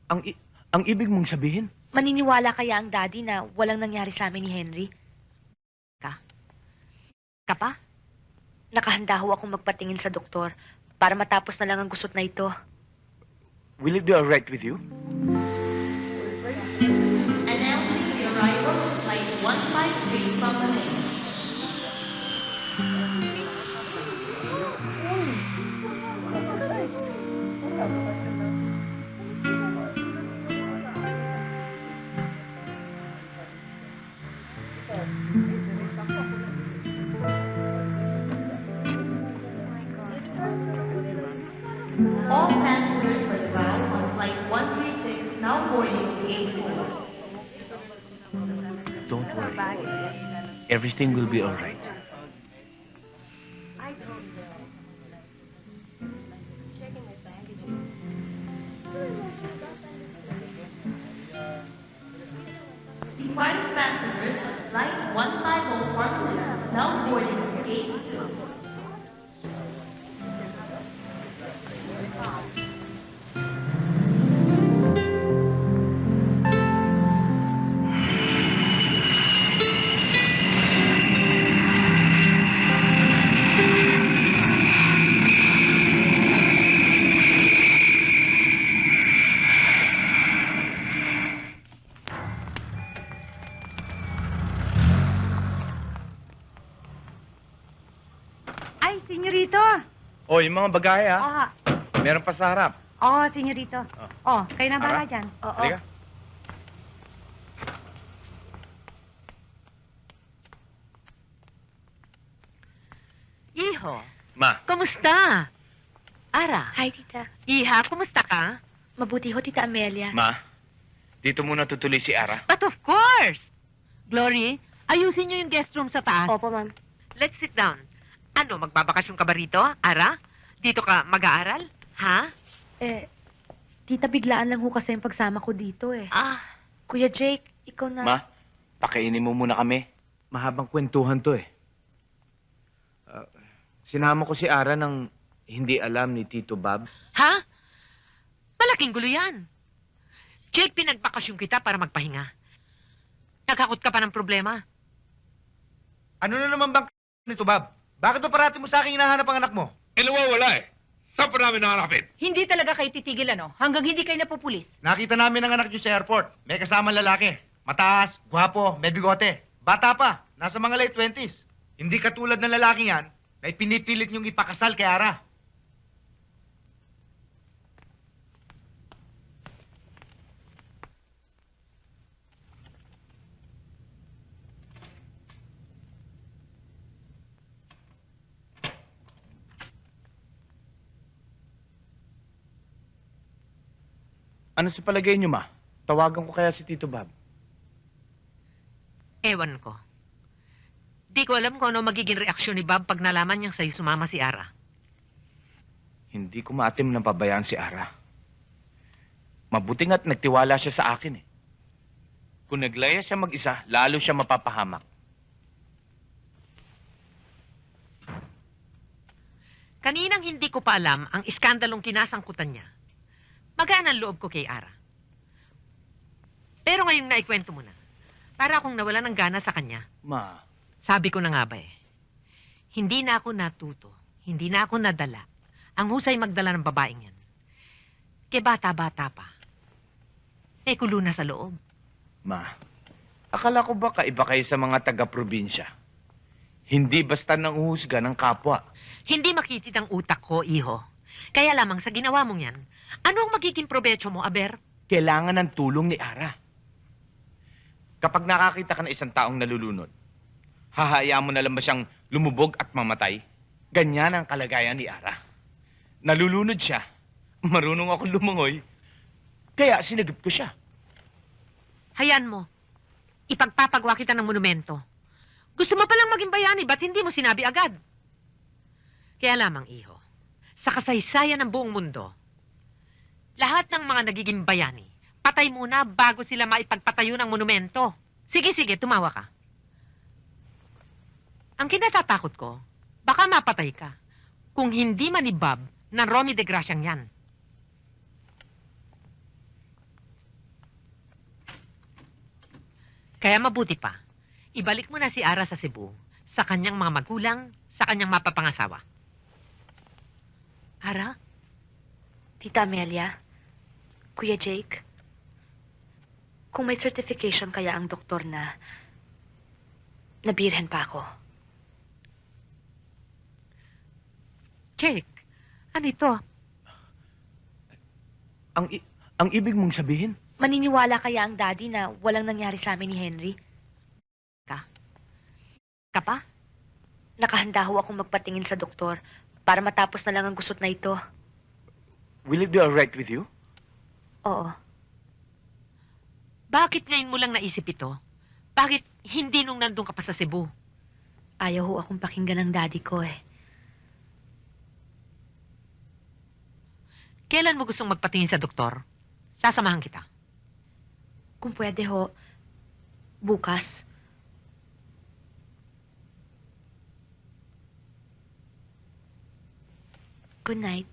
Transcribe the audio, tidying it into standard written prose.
Ang, ang ibig mong sabihin? Maniniwala kaya ang daddy na walang nangyari sa amin ni Henry? Ka pa? Nakahanda ho akong magpatingin sa doktor para matapos na lang ang gusot na ito. Will it be alright with you? Announcing the arrival of Flight 153 from Manila. All passengers for the bound on Flight 136 now boarding Gate 4. Don't worry. Everything will be alright. The final passengers on Flight 150 for Manila now boarding Gate 2. Ay, senyorito. Oh, yung mga bagahe ha. Ah, Meron pa sa harap. oo, senyorito. Oh, kayo na Ara? bala dyan. Oo. Halika. Iho, Ma, kumusta? Ara, Hi, tita. Iha, kumusta ka? Mabuti ho, tita Amelia. Ma, dito muna tutuloy si Ara. But of course! Glory, ayusin niyo yung guest room sa taas. Opo, ma'am. Let's sit down. Ano, magbabakasyon ka ba rito, Ara? Dito ka mag-aaral? Ha? Tita, biglaan lang ho kasi yung pagsama ko dito eh. Ah, Kuya Jake, ikaw na. Ma, pakainin mo muna kami. Mahabang kwentuhan to eh. Sinama ko si Ara nang hindi alam ni Tito Bob. ha? Malaking gulo yan. Jake, pinagbakasyon kita para magpahinga. Nagkakot ka pa ng problema. Ano na naman bang nito, Bob? Bakit ba parati mo sa akin hinahanap ang anak mo? Eh, nawawala eh. Saan pa namin nahanapin? Hindi talaga kayo titigil, ano? Hanggang hindi kayo napupulis. Nakita namin ang anak niyo sa airport. May kasamang lalaki. Mataas, gwapo, may bigote. Bata pa, nasa mga late 20s. Hindi katulad ng lalaki yan na ipinipilit niyong ipakasal kay Ara. Ano sa palagay niyo, Ma? Tawagan ko kaya si Tito Bob. Ewan ko. Di ko alam kung ano magiging reaksyon ni Bob pag nalaman niyang sa'yo sumama si Ara. Hindi ko maatim na pabayaan si Ara. Mabuti nga't nagtiwala siya sa akin eh. Kung naglaya siya mag-isa, lalo siya mapapahamak. Kaninang hindi ko pa alam ang iskandalong kinasangkutan niya, magaan ang loob ko kay Ara. Pero ngayong naikwento mo na, para akong nawala ng gana sa kanya. Ma, Sabi ko na nga ba eh, hindi na ako natuto, hindi na ako nadala. Ang husay magdala ng babaeng yan. Ke bata-bata pa. Eh, kulo na sa loob. Ma, akala ko ba kaiba kayo sa mga taga-probinsya? Hindi basta nang uhusga ng kapwa. Hindi makitid ang utak ko, iho. Kaya lamang sa ginawa mong yan, ano ang magiging provecho mo, Aber? Kailangan ng tulong ni Ara. Kapag nakakita ka ng isang taong nalulunod, hahayaan mo na lang ba siyang lumubog at mamatay? Ganyan ang kalagayan ni Ara. Nalulunod siya. Marunong akong lumangoy. Kaya sinagip ko siya. Hayaan mo. Ipagpapagawa kita ng monumento. Gusto mo palang maging bayani, ba't hindi mo sinabi agad? Kaya lamang, iho, sa kasaysayan ng buong mundo, lahat ng mga nagiging bayani, patay muna bago sila maipagpatayo ng monumento. Sige, tumawa ka. Ang kinatatakot ko, baka mapatay ka. Kung hindi man ni Bob ng Romy de Graciang yan. Kaya mabuti pa, ibalik mo na si Ara sa Cebu, sa kanyang mga magulang, sa kanyang mapapangasawa. Ara? Tita Amelia, Kuya Jake, kung may certification kaya ang doktor na nabirhen pa ako. Jake, ano ito? Ang ibig mong sabihin? Maniniwala kaya ang daddy na walang nangyari sa amin ni Henry? Ka pa? Nakahanda ho akong magpatingin sa doktor para matapos na lang ang gusot na ito. Will it be alright with you? Oo. Bakit ngayon mo lang naisip ito? Bakit hindi nung nandun ka pa sa Cebu? Ayaw ho akong pakinggan ng daddy ko eh. Kailan mo gustong magpatingin sa doktor? Sasamahan kita. Kung pwede ho, bukas. Good night.